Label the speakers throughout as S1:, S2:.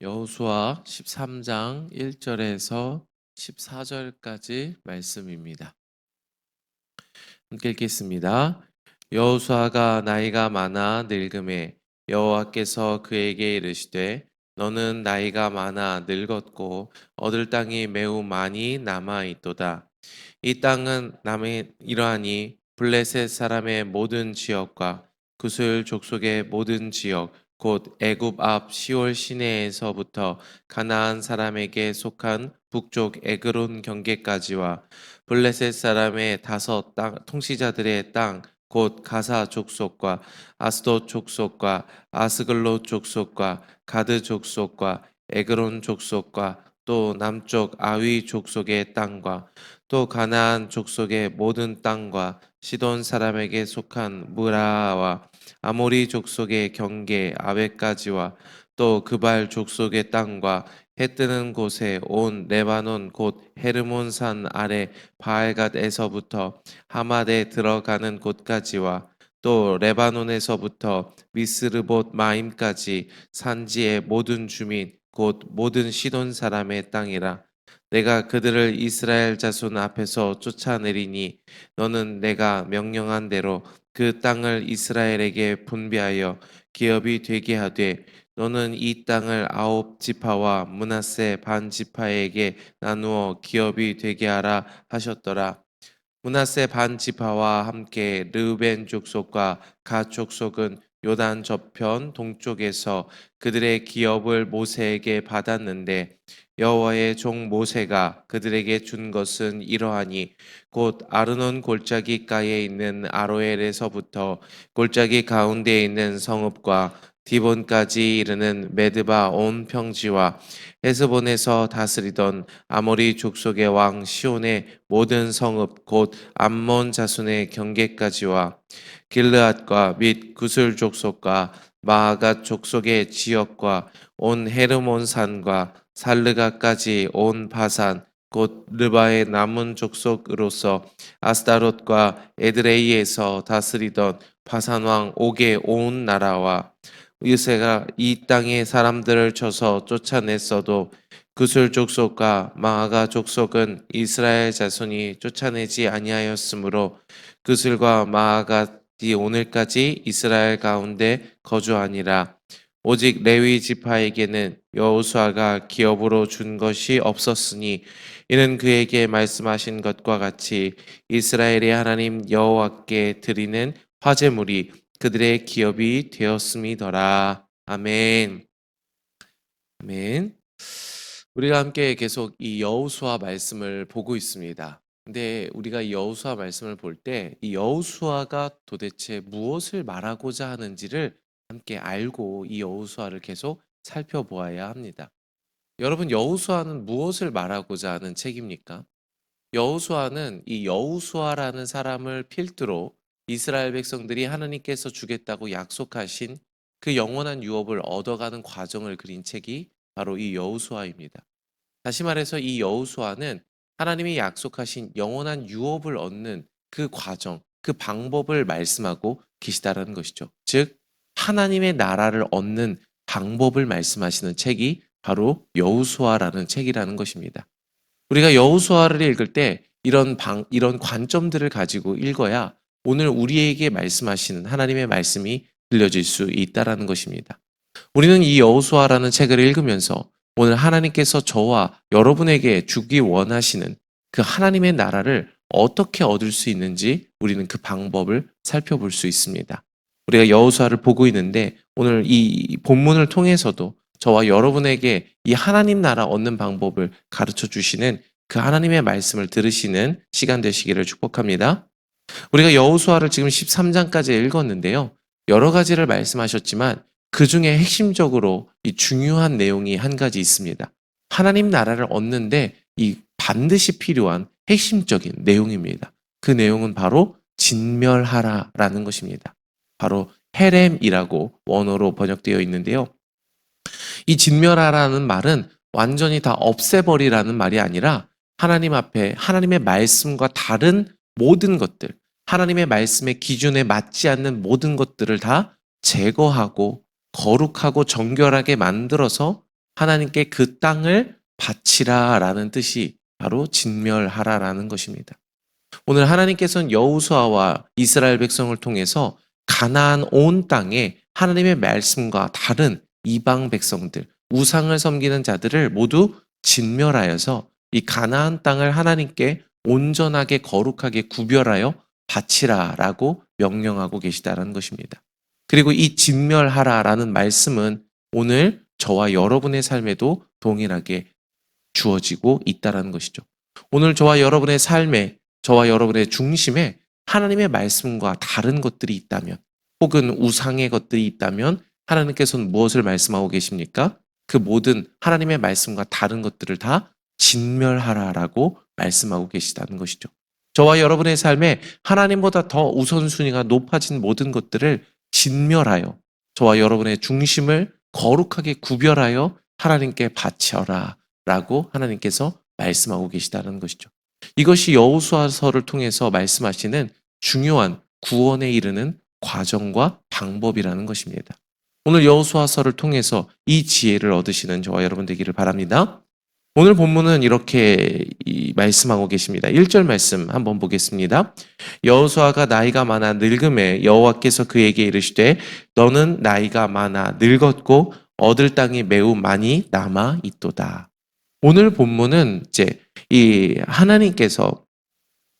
S1: 여호수아 13장 1절에서 14절까지 말씀입니다. 함께 읽겠습니다. 여호수아가 나이가 많아 늙음에 여호와께서 그에게 이르시되 너는 나이가 많아 늙었고 얻을 땅이 매우 많이 남아 있도다. 이 땅은 남의 이러하니 블레셋 사람의 모든 지역과 구슬 족속의 모든 지역 곧 애굽 앞 시올 시내에서부터 가나안 사람에게 속한 북쪽 에그론 경계까지와 블레셋 사람의 다섯 땅 통치자들의 땅 곧 가사 족속과 아스돗 족속과 아스글롯 족속과 가드 족속과 에그론 족속과 또 남쪽 아위 족속의 땅과 또 가나안 족속의 모든 땅과 시돈 사람에게 속한 무라와 아모리 족속의 경계 아베까지와 또 그발 족속의 땅과 해 뜨는 곳에 온 레바논 곧 헤르몬 산 아래 바알갓에서부터 하맛에 들어가는 곳까지와 또 레바논에서부터 미스르봇 마임까지 산지의 모든 주민 곧 모든 시돈 사람의 땅이라. 내가 그들을 이스라엘 자손 앞에서 쫓아내리니 너는 내가 명령한 대로 그 땅을 이스라엘에게 분배하여 기업이 되게 하되 너는 이 땅을 아홉 지파와 므낫세 반 지파에게 나누어 기업이 되게 하라 하셨더라. 므낫세 반 지파와 함께 르우벤 족속과 갓 족속은 요단 저편 동쪽에서 그들의 기업을 모세에게 받았는데 여호와의 종 모세가 그들에게 준 것은 이러하니 곧 아르논 골짜기가에 있는 아로엘에서부터 골짜기 가운데에 있는 성읍과 디본까지 이르는 메드바 온 평지와 헤스본에서 다스리던 아모리 족속의 왕 시온의 모든 성읍 곧 암몬 자손의 경계까지와 길르앗과 및 구슬 족속과 마아갓 족속의 지역과 온 헤르몬 산과 살르가까지 온 바산 곧 르바의 남은 족속으로서 아스타롯과 에드레이에서 다스리던 바산 왕 옥의 온 나라와 의세가 이 땅의 사람들을 쳐서 쫓아냈어도 구슬 족속과 마아가 족속은 이스라엘 자손이 쫓아내지 아니하였으므로 구슬과 마아가이 오늘까지 이스라엘 가운데 거주하니라. 오직 레위 지파에게는 여호수아가 기업으로 준 것이 없었으니 이는 그에게 말씀하신 것과 같이 이스라엘의 하나님 여호와께 드리는 화제물이 그들의 기업이 되었음이더라. 아멘. 아멘. 우리가 함께 계속 이 여호수아 말씀을 보고 있습니다. 근데 우리가 이 여호수아 말씀을 볼 때 이 여호수아가 도대체 무엇을 말하고자 하는지를 함께 알고 이 여호수아를 계속 살펴보아야 합니다. 여러분, 여호수아는 무엇을 말하고자 하는 책입니까? 여호수아는 이 여호수아라는 사람을 필두로 이스라엘 백성들이 하나님께서 주겠다고 약속하신 그 영원한 유업을 얻어가는 과정을 그린 책이 바로 이 여호수아입니다. 다시 말해서 이 여호수아는 하나님이 약속하신 영원한 유업을 얻는 그 과정, 그 방법을 말씀하고 계시다라는 것이죠. 즉 하나님의 나라를 얻는 방법을 말씀하시는 책이 바로 여호수아라는 책이라는 것입니다. 우리가 여호수아를 읽을 때 이런 관점들을 가지고 읽어야 오늘 우리에게 말씀하시는 하나님의 말씀이 들려질 수 있다라는 것입니다. 우리는 이 여호수아라는 책을 읽으면서 오늘 하나님께서 저와 여러분에게 주기 원하시는 그 하나님의 나라를 어떻게 얻을 수 있는지 우리는 그 방법을 살펴볼 수 있습니다. 우리가 여호수아를 보고 있는데 오늘 이 본문을 통해서도 저와 여러분에게 이 하나님 나라 얻는 방법을 가르쳐 주시는 그 하나님의 말씀을 들으시는 시간 되시기를 축복합니다. 우리가 여호수아를 지금 13장까지 읽었는데요. 여러 가지를 말씀하셨지만 그 중에 핵심적으로 이 중요한 내용이 한 가지 있습니다. 하나님 나라를 얻는데 이 반드시 필요한 핵심적인 내용입니다. 그 내용은 바로 진멸하라라는 것입니다. 바로 헤렘이라고 원어로 번역되어 있는데요. 이 진멸하라는 말은 완전히 다 없애버리라는 말이 아니라 하나님 앞에 하나님의 말씀과 다른 모든 것들, 하나님의 말씀의 기준에 맞지 않는 모든 것들을 다 제거하고 거룩하고 정결하게 만들어서 하나님께 그 땅을 바치라라는 뜻이 바로 진멸하라라는 것입니다. 오늘 하나님께서는 여호수아와 이스라엘 백성을 통해서 가나안 온 땅에 하나님의 말씀과 다른 이방 백성들, 우상을 섬기는 자들을 모두 진멸하여서 이 가나안 땅을 하나님께 온전하게 거룩하게 구별하여 바치라라고 명령하고 계시다라는 것입니다. 그리고 이 진멸하라라는 말씀은 오늘 저와 여러분의 삶에도 동일하게 주어지고 있다라는 것이죠. 오늘 저와 여러분의 삶에, 저와 여러분의 중심에 하나님의 말씀과 다른 것들이 있다면, 혹은 우상의 것들이 있다면 하나님께서는 무엇을 말씀하고 계십니까? 그 모든 하나님의 말씀과 다른 것들을 다 진멸하라라고 말씀하고 계시다는 것이죠. 저와 여러분의 삶에 하나님보다 더 우선순위가 높아진 모든 것들을 진멸하여 저와 여러분의 중심을 거룩하게 구별하여 하나님께 바쳐라 라고 하나님께서 말씀하고 계시다는 것이죠. 이것이 여호수아서를 통해서 말씀하시는 중요한 구원에 이르는 과정과 방법이라는 것입니다. 오늘 여호수아서를 통해서 이 지혜를 얻으시는 저와 여러분 되기를 바랍니다. 오늘 본문은 이렇게 말씀하고 계십니다. 1절 말씀 한번 보겠습니다. 여호수아가 나이가 많아 늙음에 여호와께서 그에게 이르시되 너는 나이가 많아 늙었고 얻을 땅이 매우 많이 남아 있도다. 오늘 본문은 이제 이 하나님께서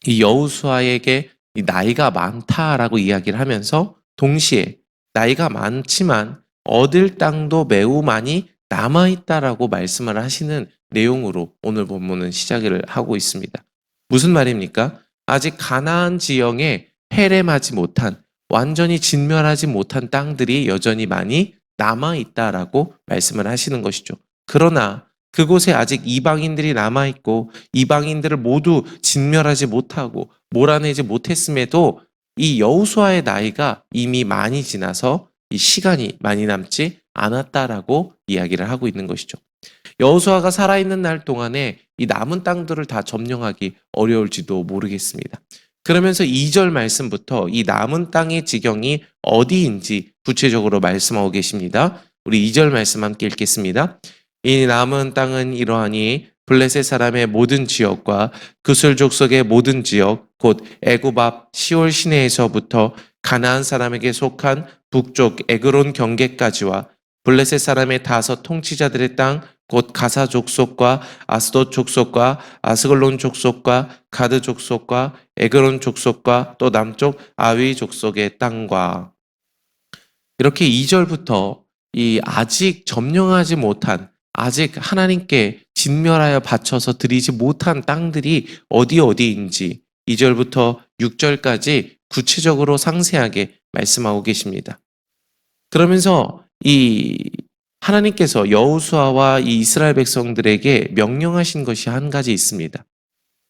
S1: 이 여호수아에게 이 나이가 많다라고 이야기를 하면서 동시에 나이가 많지만 얻을 땅도 매우 많이 남아있다라고 말씀을 하시는 내용으로 오늘 본문은 시작을 하고 있습니다. 무슨 말입니까? 아직 가나안 지형에 해렘하지 못한, 완전히 진멸하지 못한 땅들이 여전히 많이 남아있다라고 말씀을 하시는 것이죠. 그러나 그곳에 아직 이방인들이 남아있고 이방인들을 모두 진멸하지 못하고 몰아내지 못했음에도 이 여호수아의 나이가 이미 많이 지나서 이 시간이 많이 남지 않았다라고 이야기를 하고 있는 것이죠. 여호수아가 살아있는 날 동안에 이 남은 땅들을 다 점령하기 어려울지도 모르겠습니다. 그러면서 2절 말씀부터 이 남은 땅의 지경이 어디인지 구체적으로 말씀하고 계십니다. 우리 2절 말씀 함께 읽겠습니다. 이 남은 땅은 이러하니 블레셋 사람의 모든 지역과 그술 족속의 모든 지역 곧 애굽 앞 시올 시내에서부터 가나안 사람에게 속한 북쪽 에그론 경계까지와 블레셋 사람의 다섯 통치자들의 땅 곧 가사 족속과 아스돗 족속과 아스글론 족속과 가드 족속과 에그론 족속과 또 남쪽 아위 족속의 땅과 이렇게 2절부터 이 아직 점령하지 못한 아직 하나님께 진멸하여 바쳐서 드리지 못한 땅들이 어디인지 2절부터 6절까지 구체적으로 상세하게 말씀하고 계십니다. 그러면서 이 하나님께서 여호수아와 이 이스라엘 백성들에게 명령하신 것이 한 가지 있습니다.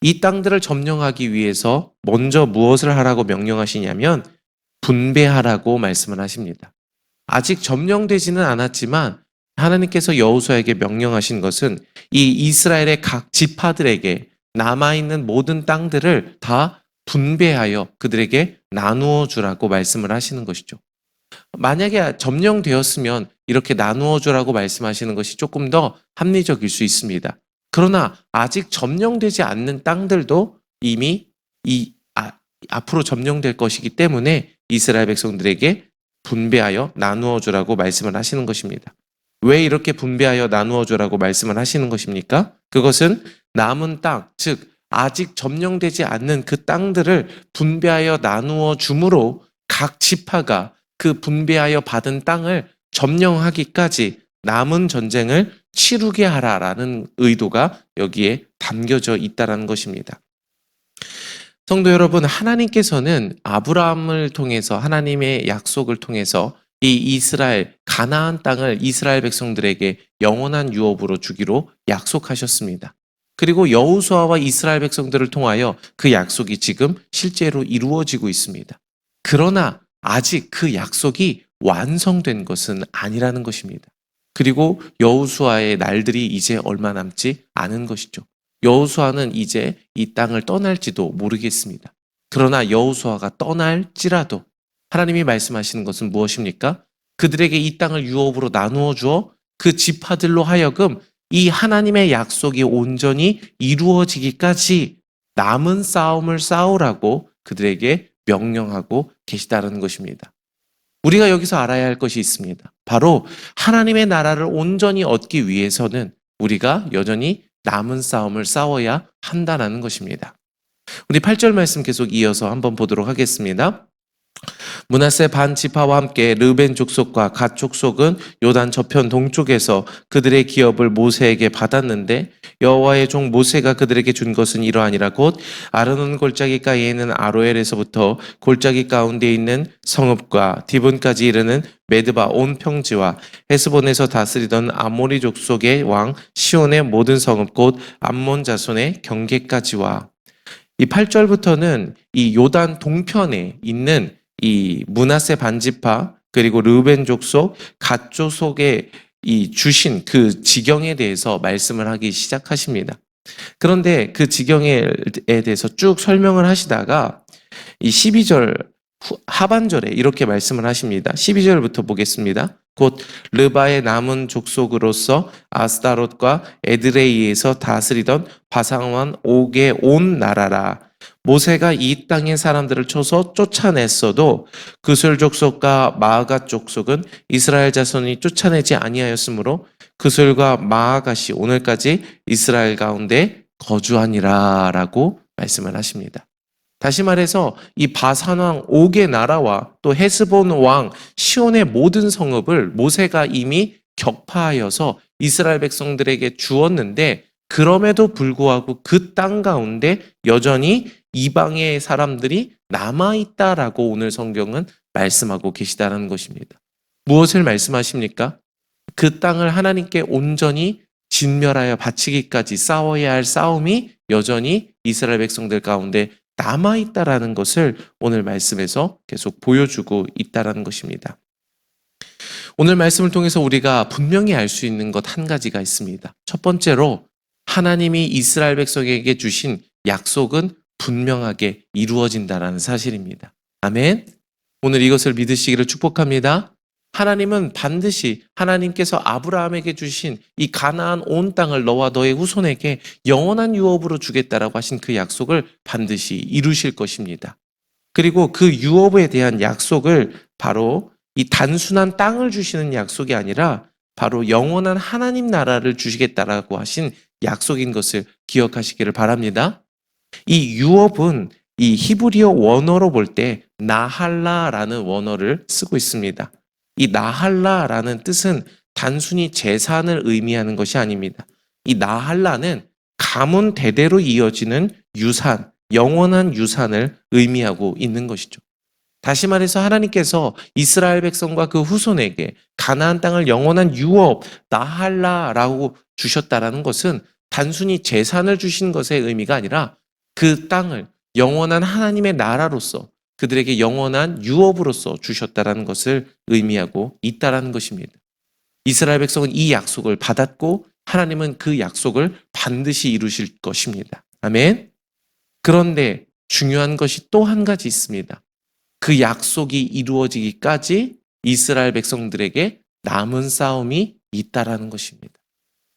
S1: 이 땅들을 점령하기 위해서 먼저 무엇을 하라고 명령하시냐면 분배하라고 말씀을 하십니다. 아직 점령되지는 않았지만 하나님께서 여호수아에게 명령하신 것은 이 이스라엘의 각 지파들에게 남아있는 모든 땅들을 다 분배하여 그들에게 나누어 주라고 말씀을 하시는 것이죠. 만약에 점령되었으면 이렇게 나누어 주라고 말씀하시는 것이 조금 더 합리적일 수 있습니다. 그러나 아직 점령되지 않는 땅들도 이미 앞으로 점령될 것이기 때문에 이스라엘 백성들에게 분배하여 나누어 주라고 말씀을 하시는 것입니다. 왜 이렇게 분배하여 나누어 주라고 말씀을 하시는 것입니까? 그것은 남은 땅, 즉 아직 점령되지 않는 그 땅들을 분배하여 나누어 줌으로 각 지파가 그 분배하여 받은 땅을 점령하기까지 남은 전쟁을 치르게 하라라는 의도가 여기에 담겨져 있다는 것입니다. 성도 여러분, 하나님께서는 아브라함을 통해서 하나님의 약속을 통해서 이 이스라엘 가나안 땅을 이스라엘 백성들에게 영원한 유업으로 주기로 약속하셨습니다. 그리고 여호수아와 이스라엘 백성들을 통하여 그 약속이 지금 실제로 이루어지고 있습니다. 그러나 아직 그 약속이 완성된 것은 아니라는 것입니다. 그리고 여호수아의 날들이 이제 얼마 남지 않은 것이죠. 여호수아는 이제 이 땅을 떠날지도 모르겠습니다. 그러나 여호수아가 떠날지라도 하나님이 말씀하시는 것은 무엇입니까? 그들에게 이 땅을 유업으로 나누어 주어 그 지파들로 하여금 이 하나님의 약속이 온전히 이루어지기까지 남은 싸움을 싸우라고 그들에게 명령하고 계시다는 것입니다. 우리가 여기서 알아야 할 것이 있습니다. 바로 하나님의 나라를 온전히 얻기 위해서는 우리가 여전히 남은 싸움을 싸워야 한다는 것입니다. 우리 8절 말씀 계속 이어서 한번 보도록 하겠습니다. 므낫세 반 지파와 함께 르벤 족속과 갓 족속은 요단 저편 동쪽에서 그들의 기업을 모세에게 받았는데 여호와의 종 모세가 그들에게 준 것은 이러하니라. 곧 아르논 골짜기 가에 있는 아로엘에서부터 골짜기 가운데 있는 성읍과 디본까지 이르는 메드바 온 평지와 헤스본에서 다스리던 아모리 족속의 왕 시온의 모든 성읍 곧 암몬 자손의 경계까지와. 이 8절부터는 이 요단 동편에 있는 이 므낫세 반지파 그리고 르벤 족속 갓 족속에 이 주신 그 지경에 대해서 말씀을 하기 시작하십니다. 그런데 그 지경에 대해서 쭉 설명을 하시다가 이 12절 하반절에 이렇게 말씀을 하십니다. 12절부터 보겠습니다. 곧 르바의 남은 족속으로서 아스다롯과 에드레이에서 다스리던 바산왕 옥의 온 나라라. 모세가 이 땅의 사람들을 쳐서 쫓아냈어도 그술 족속과 마아갓 족속은 이스라엘 자손이 쫓아내지 아니하였으므로 그술과 마아갓이 오늘까지 이스라엘 가운데 거주하니라라고 말씀을 하십니다. 다시 말해서 이 바산 왕 옥의 나라와 또 헤스본 왕 시온의 모든 성읍을 모세가 이미 격파하여서 이스라엘 백성들에게 주었는데 그럼에도 불구하고 그 땅 가운데 여전히 이방의 사람들이 남아있다라고 오늘 성경은 말씀하고 계시다는 것입니다. 무엇을 말씀하십니까? 그 땅을 하나님께 온전히 진멸하여 바치기까지 싸워야 할 싸움이 여전히 이스라엘 백성들 가운데 남아있다라는 것을 오늘 말씀에서 계속 보여주고 있다라는 것입니다. 오늘 말씀을 통해서 우리가 분명히 알 수 있는 것 한 가지가 있습니다. 첫 번째로 하나님이 이스라엘 백성에게 주신 약속은 분명하게 이루어진다라는 사실입니다. 아멘. 오늘 이것을 믿으시기를 축복합니다. 하나님은 반드시 하나님께서 아브라함에게 주신 이 가나안 온 땅을 너와 너의 후손에게 영원한 유업으로 주겠다라고 하신 그 약속을 반드시 이루실 것입니다. 그리고 그 유업에 대한 약속을 바로 이 단순한 땅을 주시는 약속이 아니라 바로 영원한 하나님 나라를 주시겠다라고 하신 약속인 것을 기억하시기를 바랍니다. 이 유업은 이 히브리어 원어로 볼 때 나할라라는 원어를 쓰고 있습니다. 이 나할라라는 뜻은 단순히 재산을 의미하는 것이 아닙니다. 이 나할라는 가문 대대로 이어지는 유산, 영원한 유산을 의미하고 있는 것이죠. 다시 말해서 하나님께서 이스라엘 백성과 그 후손에게 가나안 땅을 영원한 유업, 나할라라고 주셨다라는 것은 단순히 재산을 주신 것의 의미가 아니라 그 땅을 영원한 하나님의 나라로서 그들에게 영원한 유업으로서 주셨다라는 것을 의미하고 있다라는 것입니다. 이스라엘 백성은 이 약속을 받았고 하나님은 그 약속을 반드시 이루실 것입니다. 아멘. 그런데 중요한 것이 또 한 가지 있습니다. 그 약속이 이루어지기까지 이스라엘 백성들에게 남은 싸움이 있다라는 것입니다.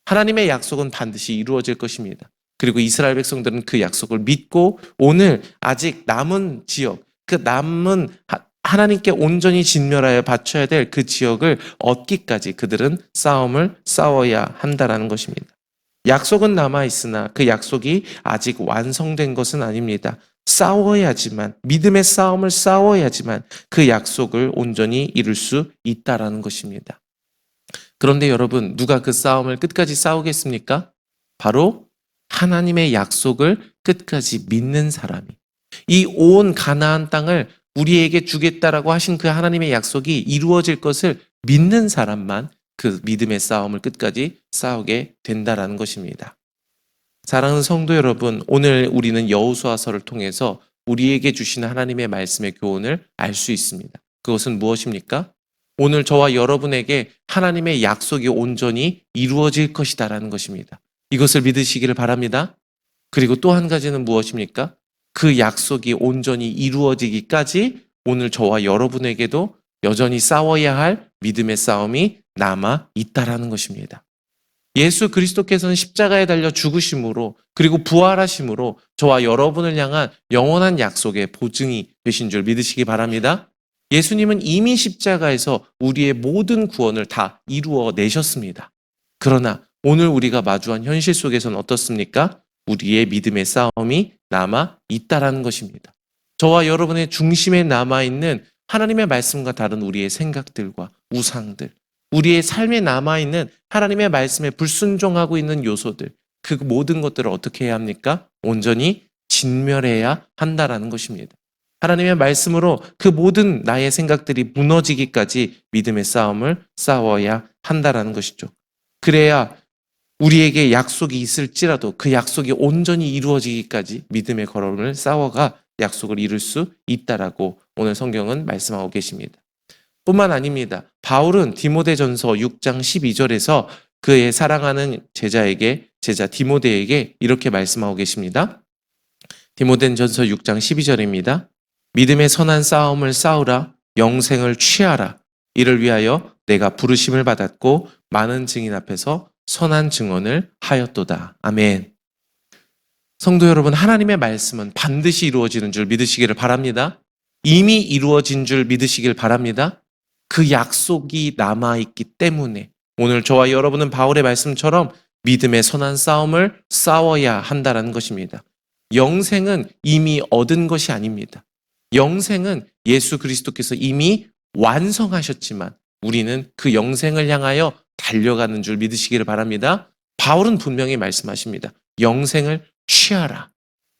S1: 하나님의 약속은 반드시 이루어질 것입니다. 그리고 이스라엘 백성들은 그 약속을 믿고 오늘 아직 남은 지역, 그 남은 하나님께 온전히 진멸하여 바쳐야 될 그 지역을 얻기까지 그들은 싸움을 싸워야 한다라는 것입니다. 약속은 남아있으나 그 약속이 아직 완성된 것은 아닙니다. 싸워야지만, 믿음의 싸움을 싸워야지만 그 약속을 온전히 이룰 수 있다라는 것입니다. 그런데 여러분, 누가 그 싸움을 끝까지 싸우겠습니까? 바로 하나님의 약속을 끝까지 믿는 사람이, 이 온 가나안 땅을 우리에게 주겠다라고 하신 그 하나님의 약속이 이루어질 것을 믿는 사람만 그 믿음의 싸움을 끝까지 싸우게 된다라는 것입니다. 사랑하는 성도 여러분, 오늘 우리는 여호수아서를 통해서 우리에게 주시는 하나님의 말씀의 교훈을 알 수 있습니다. 그것은 무엇입니까? 오늘 저와 여러분에게 하나님의 약속이 온전히 이루어질 것이다라는 것입니다. 이것을 믿으시기를 바랍니다. 그리고 또 한 가지는 무엇입니까? 그 약속이 온전히 이루어지기까지 오늘 저와 여러분에게도 여전히 싸워야 할 믿음의 싸움이 남아 있다라는 것입니다. 예수 그리스도께서는 십자가에 달려 죽으심으로 그리고 부활하심으로 저와 여러분을 향한 영원한 약속의 보증이 되신 줄 믿으시기 바랍니다. 예수님은 이미 십자가에서 우리의 모든 구원을 다 이루어 내셨습니다. 그러나 오늘 우리가 마주한 현실 속에서는 어떻습니까? 우리의 믿음의 싸움이 남아 있다라는 것입니다. 저와 여러분의 중심에 남아있는 하나님의 말씀과 다른 우리의 생각들과 우상들, 우리의 삶에 남아있는 하나님의 말씀에 불순종하고 있는 요소들, 그 모든 것들을 어떻게 해야 합니까? 온전히 진멸해야 한다라는 것입니다. 하나님의 말씀으로 그 모든 나의 생각들이 무너지기까지 믿음의 싸움을 싸워야 한다라는 것이죠. 그래야 우리에게 약속이 있을지라도 그 약속이 온전히 이루어지기까지 믿음의 걸음을 싸워가 약속을 이룰 수 있다라고 오늘 성경은 말씀하고 계십니다. 뿐만 아닙니다. 바울은 디모데전서 6장 12절에서 그의 사랑하는 제자 디모데에게 이렇게 말씀하고 계십니다. 디모데전서 6장 12절입니다. 믿음의 선한 싸움을 싸우라, 영생을 취하라. 이를 위하여 내가 부르심을 받았고 많은 증인 앞에서 선한 증언을 하였도다. 아멘. 성도 여러분, 하나님의 말씀은 반드시 이루어지는 줄 믿으시기를 바랍니다. 이미 이루어진 줄 믿으시길 바랍니다. 그 약속이 남아있기 때문에 오늘 저와 여러분은 바울의 말씀처럼 믿음의 선한 싸움을 싸워야 한다는 것입니다. 영생은 이미 얻은 것이 아닙니다. 영생은 예수 그리스도께서 이미 완성하셨지만 우리는 그 영생을 향하여 달려가는 줄 믿으시기를 바랍니다. 바울은 분명히 말씀하십니다. 영생을 취하라.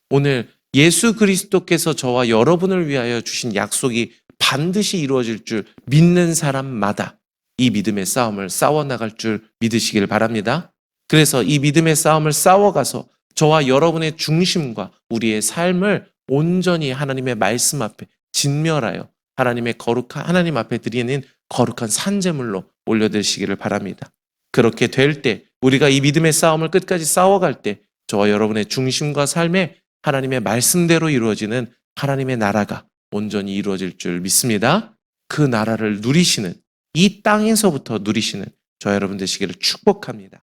S1: 오늘 예수 그리스도께서 저와 여러분을 위하여 주신 약속이 반드시 이루어질 줄 믿는 사람마다 이 믿음의 싸움을 싸워나갈 줄 믿으시기를 바랍니다. 그래서 이 믿음의 싸움을 싸워가서 저와 여러분의 중심과 우리의 삶을 온전히 하나님의 말씀 앞에 진멸하여 하나님 앞에 드리는 거룩한 산제물로 올려드리시기를 바랍니다. 그렇게 될 때 우리가 이 믿음의 싸움을 끝까지 싸워갈 때 저와 여러분의 중심과 삶에 하나님의 말씀대로 이루어지는 하나님의 나라가 온전히 이루어질 줄 믿습니다. 그 나라를 누리시는 이 땅에서부터 누리시는 저 여러분 되시기를 축복합니다.